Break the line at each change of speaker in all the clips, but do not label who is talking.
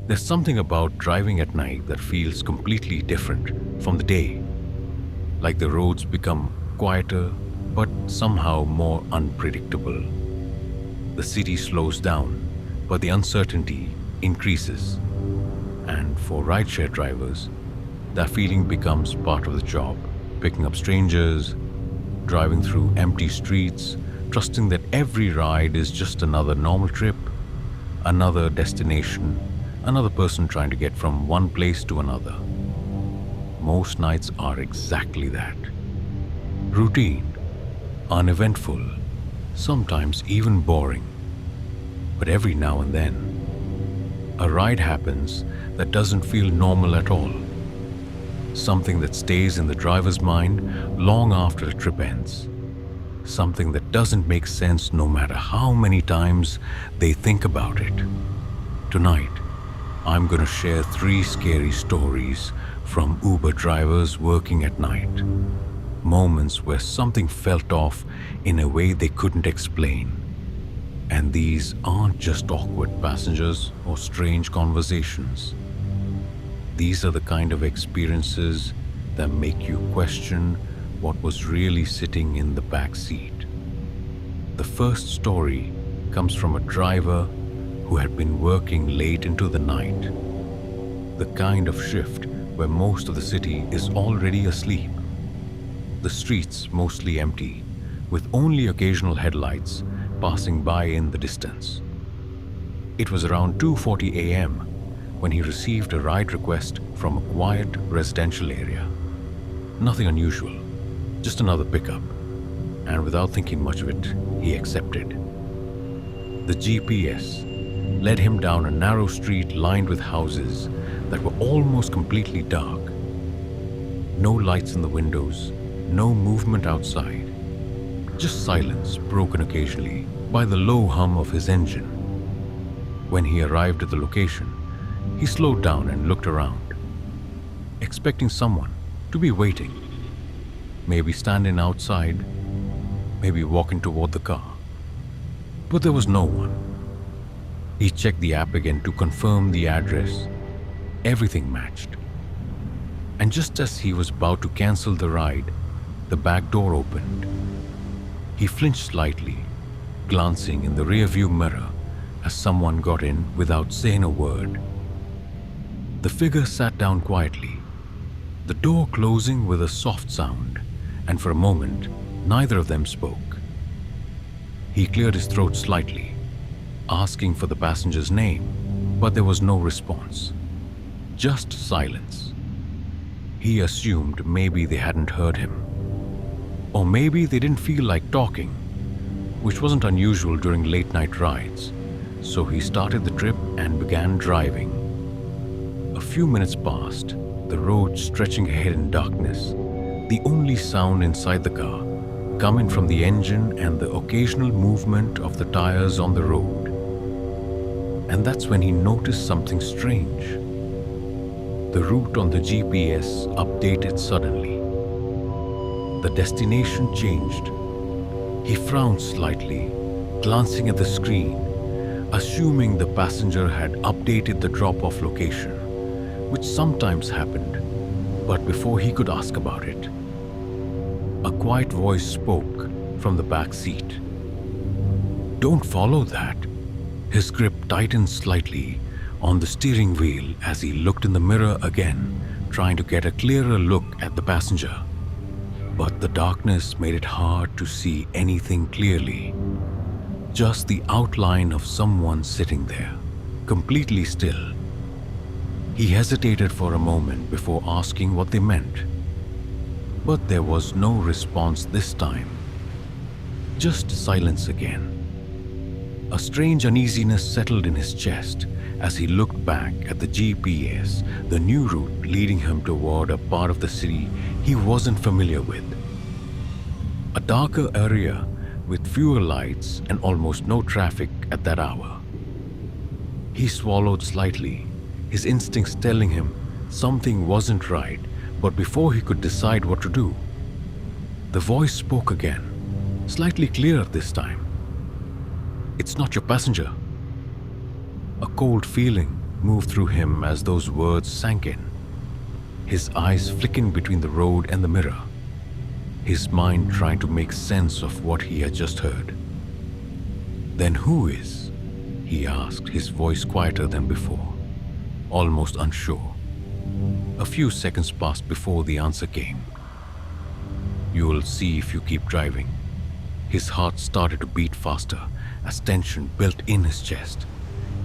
There's something about driving at night that feels completely different from the day, like the roads become quieter but somehow more unpredictable. The city slows down, but the uncertainty increases. And for rideshare drivers, that feeling becomes part of the job, picking up strangers, driving through empty streets, trusting that every ride is just another normal trip, another destination, another person trying to get from one place to another. Most nights are exactly that. Routine, uneventful, sometimes even boring. But every now and then, a ride happens that doesn't feel normal at all. Something that stays in the driver's mind long after the trip ends. Something that doesn't make sense no matter how many times they think about it. Tonight, I'm going to share 3 scary stories from Uber drivers working at night. Moments where something felt off in a way they couldn't explain. And these aren't just awkward passengers or strange conversations. These are the kind of experiences that make you question what was really sitting in the back seat. The first story comes from a driver who had been working late into the night. The kind of shift where most of the city is already asleep. The streets mostly empty, with only occasional headlights passing by in the distance. It was around 2:40 a.m. when he received a ride request from a quiet residential area. Nothing unusual, just another pickup, and without thinking much of it, he accepted. The GPS led him down a narrow street lined with houses that were almost completely dark. No lights in the windows, no movement outside, just silence broken occasionally by the low hum of his engine. When he arrived at the location, he slowed down and looked around, expecting someone to be waiting, maybe standing outside, maybe walking toward the car. But there was no one. He checked the app again to confirm the address. Everything matched. And just as he was about to cancel the ride, the back door opened. He flinched slightly, glancing in the rearview mirror as someone got in without saying a word. The figure sat down quietly, the door closing with a soft sound, and for a moment, neither of them spoke. He cleared his throat slightly, asking for the passenger's name, but there was no response. Just silence. He assumed maybe they hadn't heard him. Or maybe they didn't feel like talking, which wasn't unusual during late-night rides. So he started the trip and began driving. A few minutes passed, the road stretching ahead in darkness, the only sound inside the car coming from the engine and the occasional movement of the tires on the road. And that's when he noticed something strange. The route on the GPS updated suddenly. The destination changed. He frowned slightly, glancing at the screen, assuming the passenger had updated the drop-off location, which sometimes happened, but before he could ask about it, a quiet voice spoke from the back seat. "Don't follow that." His grip tightened slightly on the steering wheel as he looked in the mirror again, trying to get a clearer look at the passenger. But the darkness made it hard to see anything clearly. Just the outline of someone sitting there, completely still. He hesitated for a moment before asking what they meant. But there was no response this time. Just silence again. A strange uneasiness settled in his chest as he looked back at the GPS, the new route leading him toward a part of the city he wasn't familiar with. A darker area with fewer lights and almost no traffic at that hour. He swallowed slightly, his instincts telling him something wasn't right, but before he could decide what to do, the voice spoke again, slightly clearer this time. "It's not your passenger." A cold feeling moved through him as those words sank in, his eyes flicking between the road and the mirror, his mind trying to make sense of what he had just heard. "Then who is?" he asked, his voice quieter than before, almost unsure. A few seconds passed before the answer came. "You'll see if you keep driving." His heart started to beat faster as tension built in his chest,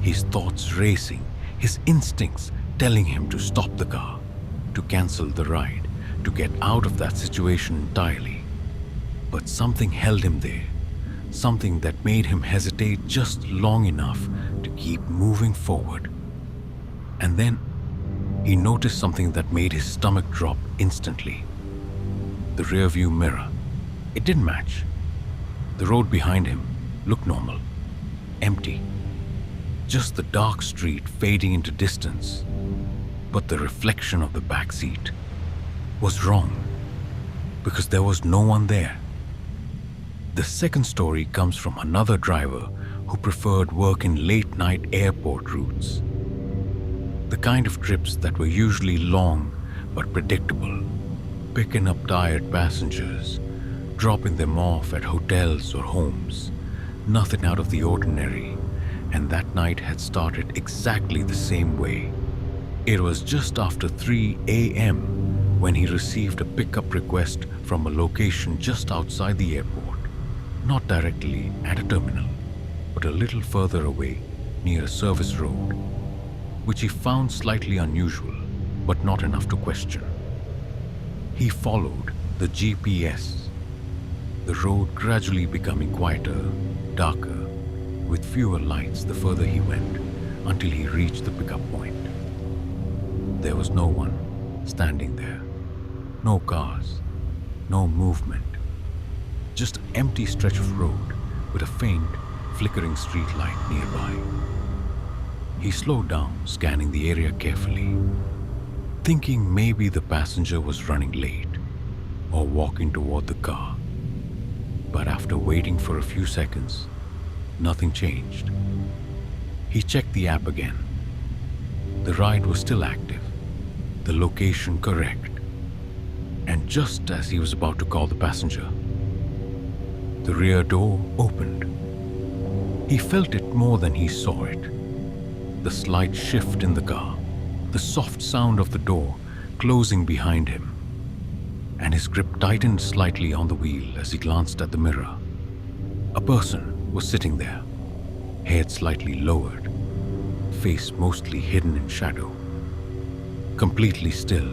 his thoughts racing, his instincts telling him to stop the car, to cancel the ride, to get out of that situation entirely. But something held him there, something that made him hesitate just long enough to keep moving forward. And then he noticed something that made his stomach drop instantly. The rearview mirror. It didn't match. The road behind him looked normal, empty. Just the dark street fading into distance. But the reflection of the back seat was wrong, because there was no one there. The second story comes from another driver who preferred work in late-night airport routes. The kind of trips that were usually long but predictable, picking up tired passengers, dropping them off at hotels or homes, nothing out of the ordinary, and that night had started exactly the same way. It was just after 3 a.m. when he received a pickup request from a location just outside the airport, not directly at a terminal, but a little further away near a service road, which he found slightly unusual, but not enough to question. He followed the GPS, the road gradually becoming quieter, darker, with fewer lights the further he went, until he reached the pickup point. There was no one standing there, no cars, no movement, just an empty stretch of road with a faint, flickering street light nearby. He slowed down, scanning the area carefully, thinking maybe the passenger was running late or walking toward the car. But after waiting for a few seconds, nothing changed. He checked the app again. The ride was still active, the location correct. And just as he was about to call the passenger, the rear door opened. He felt it more than he saw it. The slight shift in the car, the soft sound of the door closing behind him, and his grip tightened slightly on the wheel as he glanced at the mirror. A person was sitting there, head slightly lowered, face mostly hidden in shadow, completely still.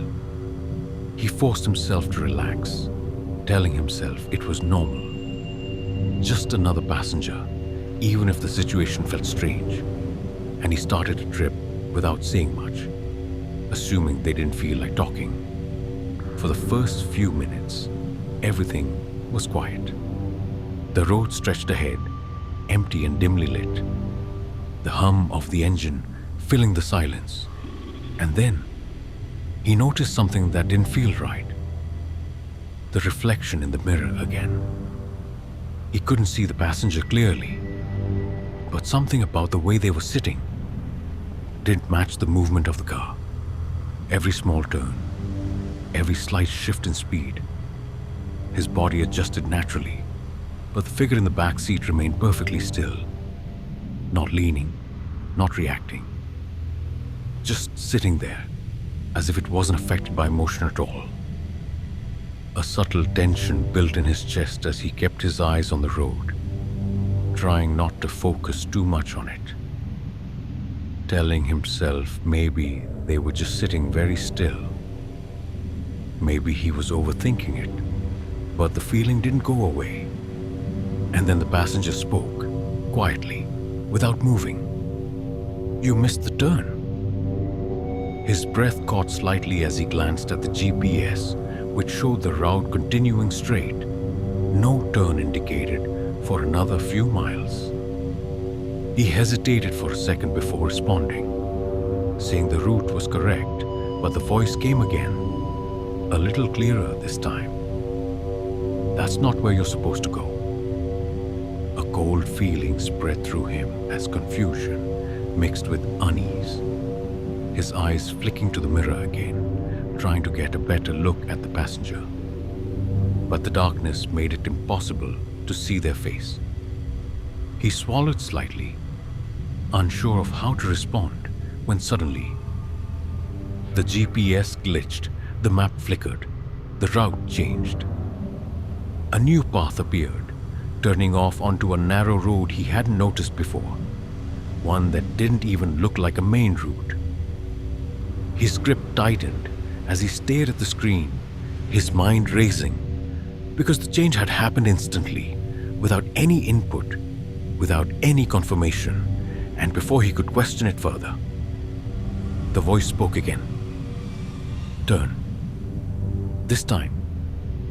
He forced himself to relax, telling himself it was normal. Just another passenger, even if the situation felt strange. And he started to trip without saying much, assuming they didn't feel like talking. For the first few minutes, everything was quiet. The road stretched ahead, empty and dimly lit, the hum of the engine filling the silence. And then he noticed something that didn't feel right. The reflection in the mirror again. He couldn't see the passenger clearly, but something about the way they were sitting didn't match the movement of the car. Every small turn, every slight shift in speed. His body adjusted naturally, but the figure in the back seat remained perfectly still, not leaning, not reacting, just sitting there, as if it wasn't affected by motion at all. A subtle tension built in his chest as he kept his eyes on the road, trying not to focus too much on it, telling himself maybe they were just sitting very still. Maybe he was overthinking it, but the feeling didn't go away. And then the passenger spoke, quietly, without moving. "You missed the turn." His breath caught slightly as he glanced at the GPS, which showed the route continuing straight, no turn indicated for another few miles. He hesitated for a second before responding, saying the route was correct, but the voice came again, a little clearer this time. "That's not where you're supposed to go." A cold feeling spread through him as confusion mixed with unease his eyes flicking to the mirror again, trying to get a better look at the passenger. But the darkness made it impossible to see their face. He swallowed slightly, unsure of how to respond, when suddenly the GPS glitched, the map flickered, the route changed. A new path appeared, turning off onto a narrow road he hadn't noticed before, one that didn't even look like a main route. His grip tightened as he stared at the screen, his mind racing, because the change had happened instantly, without any input, without any confirmation, and before he could question it further. The voice spoke again. Turn. This time,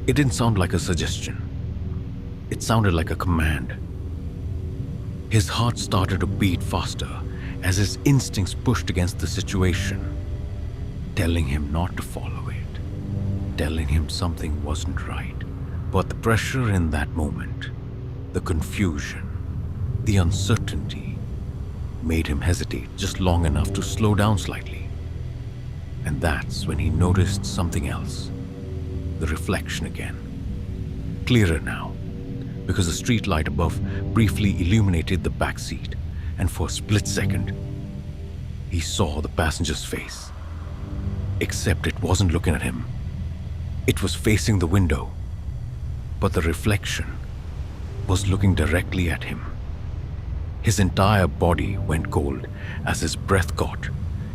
it didn't sound like a suggestion. It sounded like a command. His heart started to beat faster as his instincts pushed against the situation, telling him not to follow it, telling him something wasn't right. But the pressure in that moment, the confusion, the uncertainty, made him hesitate just long enough to slow down slightly. And that's when he noticed something else. The reflection again. Clearer now, because the street light above briefly illuminated the back seat, and for a split second, he saw the passenger's face. Except it wasn't looking at him. It was facing the window, but the reflection was looking directly at him. His entire body went cold as his breath caught,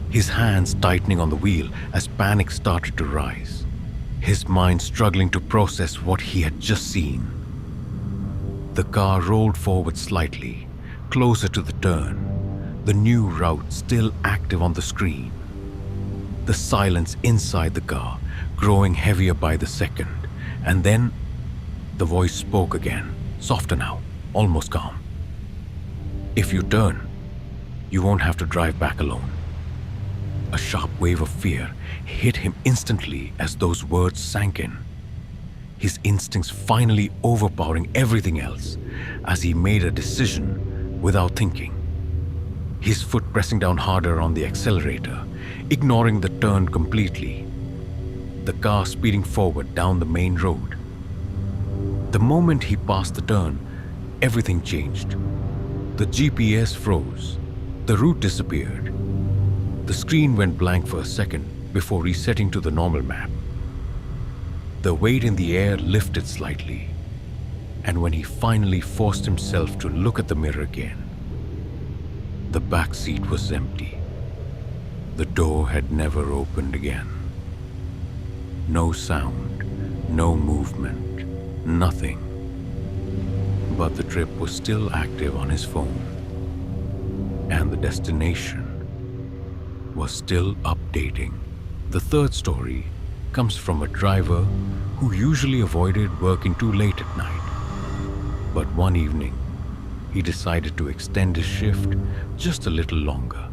his hands tightening on the wheel as panic started to rise, his mind struggling to process what he had just seen. The car rolled forward slightly, closer to the turn, the new route still active on the screen. The silence inside the car growing heavier by the second, and then the voice spoke again, softer now, almost calm. If you turn, you won't have to drive back alone. A sharp wave of fear hit him instantly as those words sank in, his instincts finally overpowering everything else as he made a decision without thinking. His foot pressing down harder on the accelerator, ignoring the turn completely. The car speeding forward down the main road. The moment he passed the turn, everything changed. The GPS froze. The route disappeared. The screen went blank for a second before resetting to the normal map. The weight in the air lifted slightly, and when he finally forced himself to look at the mirror again, the back seat was empty. The door had never opened again. No sound, no movement, nothing. But the trip was still active on his phone, and the destination was still updating. The third story comes from a driver who usually avoided working too late at night. But one evening, he decided to extend his shift just a little longer,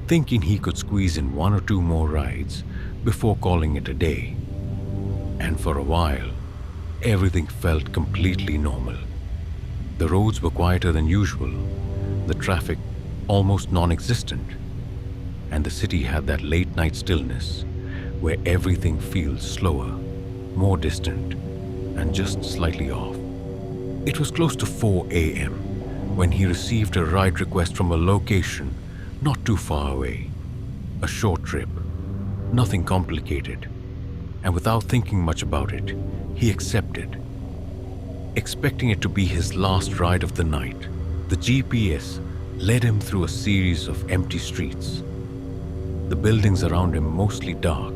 thinking he could squeeze in 1 or 2 more rides before calling it a day. And for a while, everything felt completely normal. The roads were quieter than usual, the traffic almost non-existent, and the city had that late-night stillness where everything feels slower, more distant, and just slightly off. It was close to 4 a.m. when he received a ride request from a location not too far away. A short trip, nothing complicated, and without thinking much about it, he accepted. Expecting it to be his last ride of the night, the GPS led him through a series of empty streets. The buildings around him mostly dark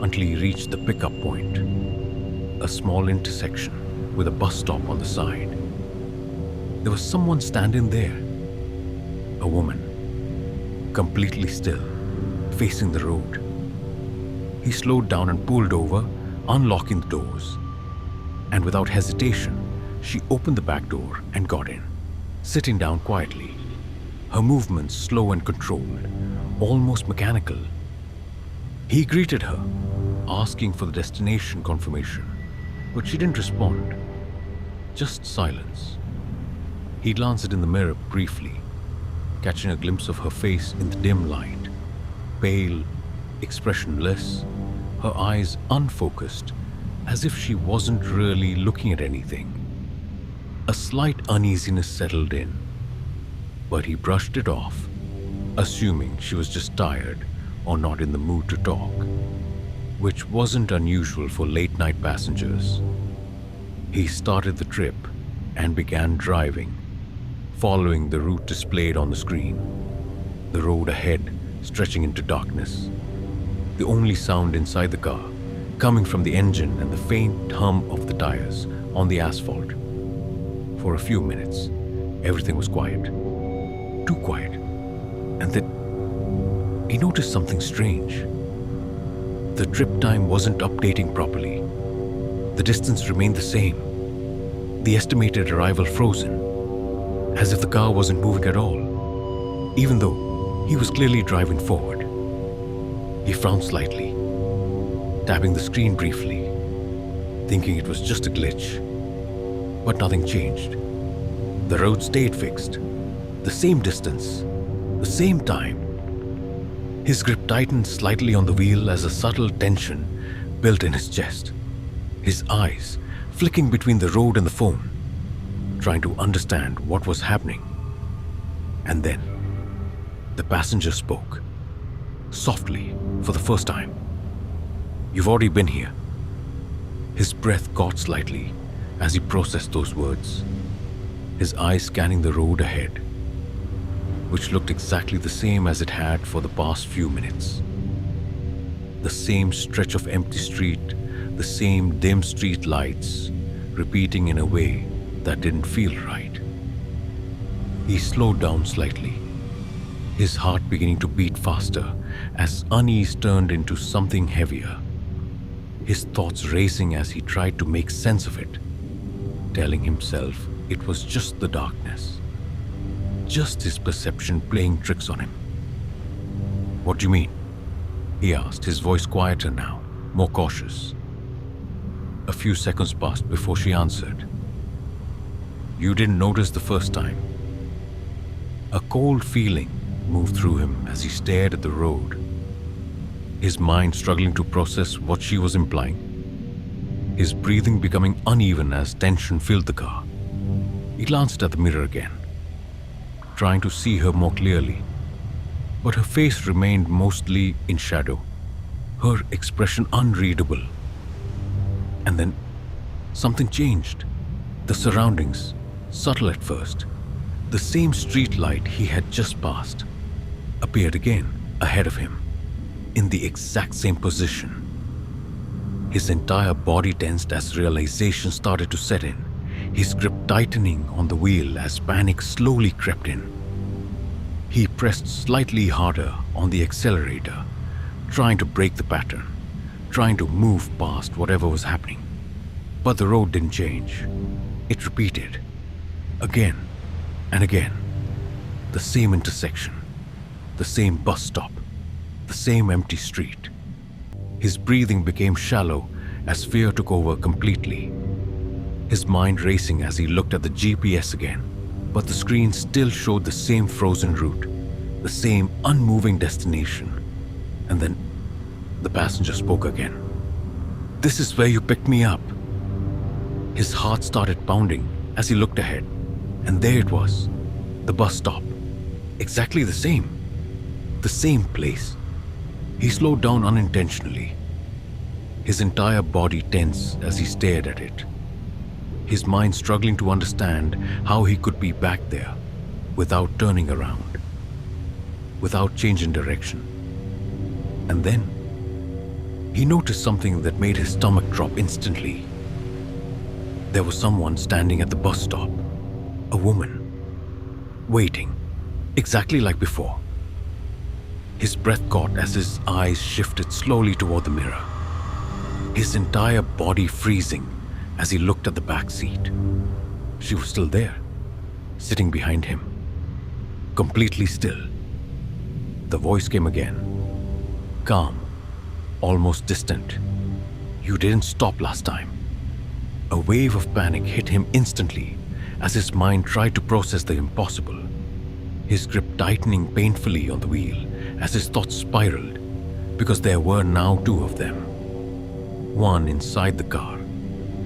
until he reached the pickup point, a small intersection with a bus stop on the side. There was someone standing there, a woman, completely still, facing the road. He slowed down and pulled over, unlocking the doors. And without hesitation, she opened the back door and got in, sitting down quietly, her movements slow and controlled, almost mechanical. He greeted her, asking for the destination confirmation, but she didn't respond, just silence. He glanced in the mirror briefly, catching a glimpse of her face in the dim light. pale, expressionless, her eyes unfocused, as if she wasn't really looking at anything. A slight uneasiness settled in, but he brushed it off, assuming she was just tired or not in the mood to talk, which wasn't unusual for late-night passengers. He started the trip and began driving, following the route displayed on the screen. The road ahead stretching into darkness. The only sound inside the car coming from the engine and the faint hum of the tires on the asphalt. For a few minutes, everything was quiet. Too quiet. And then he noticed something strange. The trip time wasn't updating properly. The distance remained the same. The estimated arrival frozen, as if the car wasn't moving at all, even though he was clearly driving forward. He frowned slightly, tapping the screen briefly, thinking it was just a glitch. But nothing changed. The road stayed fixed, the same distance, the same time. His grip tightened slightly on the wheel as a subtle tension built in his chest, his eyes flicking between the road and the phone, trying to understand what was happening. And then, the passenger spoke, softly for the first time. "You've already been here." His breath caught slightly as he processed those words, his eyes scanning the road ahead, which looked exactly the same as it had for the past few minutes. The same stretch of empty street, the same dim street lights, repeating in a way that didn't feel right. He slowed down slightly, his heart beginning to beat faster as unease turned into something heavier, his thoughts racing as he tried to make sense of it, telling himself it was just the darkness, just his perception playing tricks on him. "What do you mean?" he asked, his voice quieter now, more cautious. A few seconds passed before she answered. "You didn't notice the first time." A cold feeling moved through him as he stared at the road, his mind struggling to process what she was implying, his breathing becoming uneven as tension filled the car. He glanced at the mirror again, trying to see her more clearly, but her face remained mostly in shadow, her expression unreadable. And then something changed. The surroundings, subtle at first, the same street light he had just passed, appeared again ahead of him, in the exact same position. His entire body tensed as realization started to set in, his grip tightening on the wheel as panic slowly crept in. He pressed slightly harder on the accelerator, trying to break the pattern, trying to move past whatever was happening. But the road didn't change. It repeated, again and again. The same intersection, the same bus stop, the same empty street. His breathing became shallow as fear took over completely. His mind racing as he looked at the GPS again, but the screen still showed the same frozen route, the same unmoving destination. And then the passenger spoke again. "This is where you picked me up." His heart started pounding as he looked ahead, and there it was, the bus stop, exactly the same place. He slowed down unintentionally, his entire body tense as he stared at it, his mind struggling to understand how he could be back there without turning around, without changing direction. And then he noticed something that made his stomach drop instantly. There was someone standing at the bus stop, a woman, waiting, exactly like before. His breath caught as his eyes shifted slowly toward the mirror, his entire body freezing as he looked at the back seat. She was still there, sitting behind him, completely still. The voice came again, calm, almost distant. "You didn't stop last time." A wave of panic hit him instantly as his mind tried to process the impossible, his grip tightening painfully on the wheel as his thoughts spiraled, because there were now two of them. One inside the car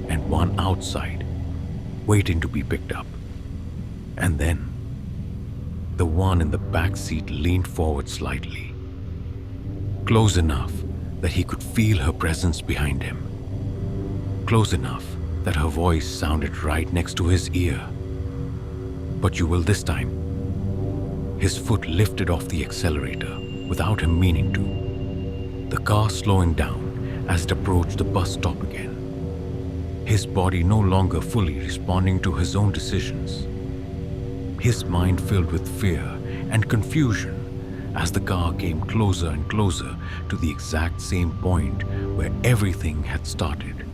and one outside, waiting to be picked up. And then, the one in the back seat leaned forward slightly, close enough that he could feel her presence behind him, close enough that her voice sounded right next to his ear. But you will this time. His foot lifted off the accelerator without him meaning to, the car slowing down as it approached the bus stop again, his body no longer fully responding to his own decisions, his mind filled with fear and confusion as the car came closer and closer to the exact same point where everything had started.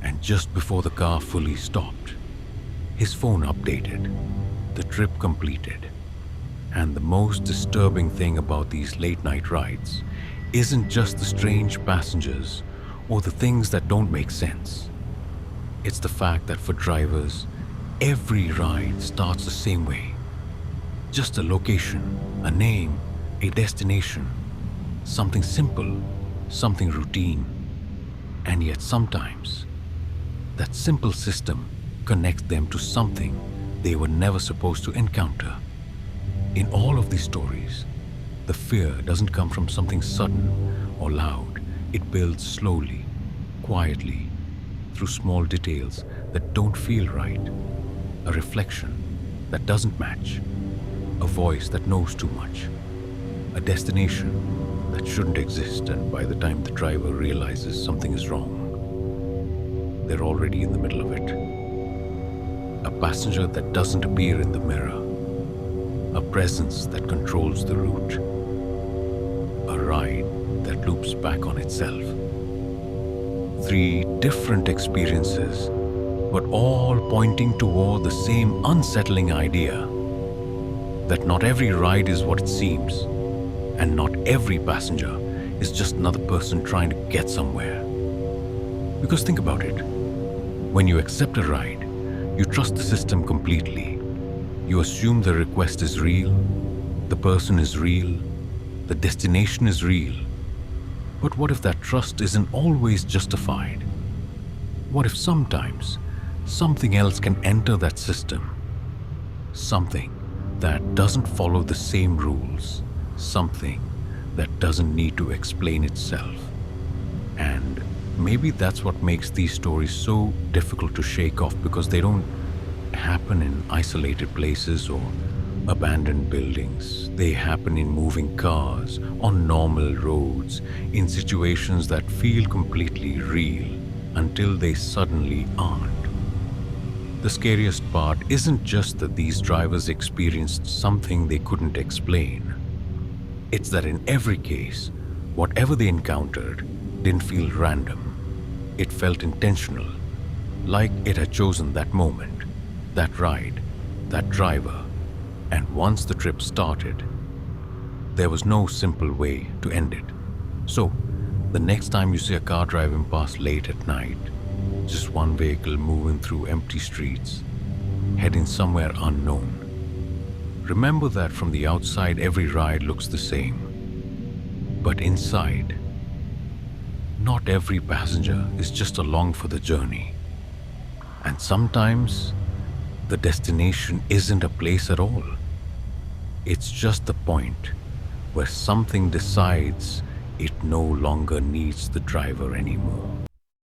And just before the car fully stopped, his phone updated, the trip completed. And the most disturbing thing about these late-night rides isn't just the strange passengers or the things that don't make sense. It's the fact that for drivers, every ride starts the same way. Just a location, a name, a destination, something simple, something routine. And yet sometimes, that simple system connects them to something they were never supposed to encounter. In all of these stories, the fear doesn't come from something sudden or loud. It builds slowly, quietly, through small details that don't feel right. A reflection that doesn't match. A voice that knows too much. A destination that shouldn't exist, and by the time the driver realizes something is wrong, they're already in the middle of it. A passenger that doesn't appear in the mirror. A presence that controls the route. A ride that loops back on itself. 3 different experiences, but all pointing toward the same unsettling idea that not every ride is what it seems, and not every passenger is just another person trying to get somewhere. Because think about it. When you accept a ride, you trust the system completely. You assume the request is real, the person is real, the destination is real. But what if that trust isn't always justified? What if sometimes something else can enter that system? Something that doesn't follow the same rules, something that doesn't need to explain itself. And maybe that's what makes these stories so difficult to shake off, because they don't happen in isolated places or abandoned buildings. They happen in moving cars, on normal roads, in situations that feel completely real until they suddenly aren't. The scariest part isn't just that these drivers experienced something they couldn't explain. It's that in every case, whatever they encountered didn't feel random. It felt intentional, like it had chosen that moment, that ride, that driver. And once the trip started, there was no simple way to end it. So, the next time you see a car driving past late at night, just one vehicle moving through empty streets, heading somewhere unknown, remember that from the outside every ride looks the same. But inside, not every passenger is just along for the journey. And sometimes, the destination isn't a place at all. It's just the point where something decides it no longer needs the driver anymore.